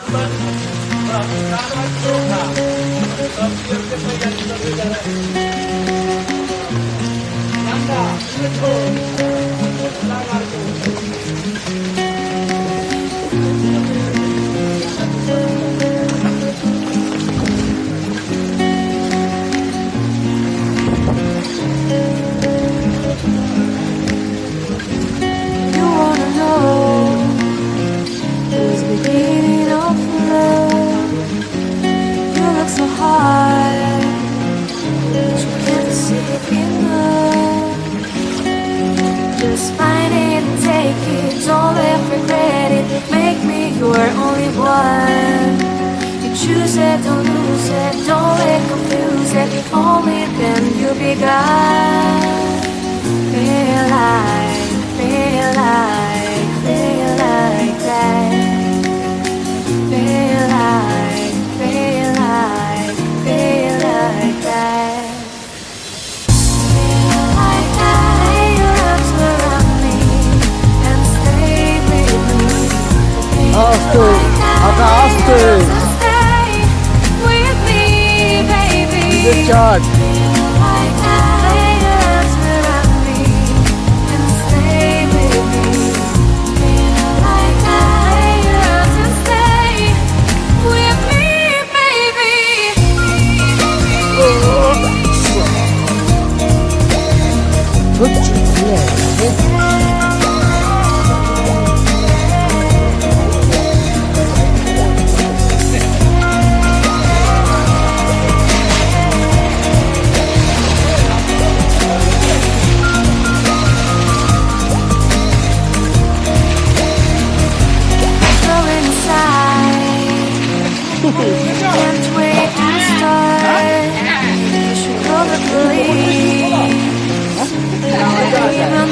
You wanna know who's beginning of love? You look so hard, but you can't see it enough. Just find it and take it, don't let regret it. Make me your only one. You choose it, don't lose it, don't let confuse it. Only then you'll be God. Feel like that. Feel like that. Feel like that. Lay your arms around me and stay with me. Feel Austin, like that. Aka Austin. Stay with me, baby. Good job. Feel like that. Lay your arms around me and stay with me. Feel like that. Lay your arms and stay with me, baby. Good job. So inside, can't wait to start. You should call the police. Now I even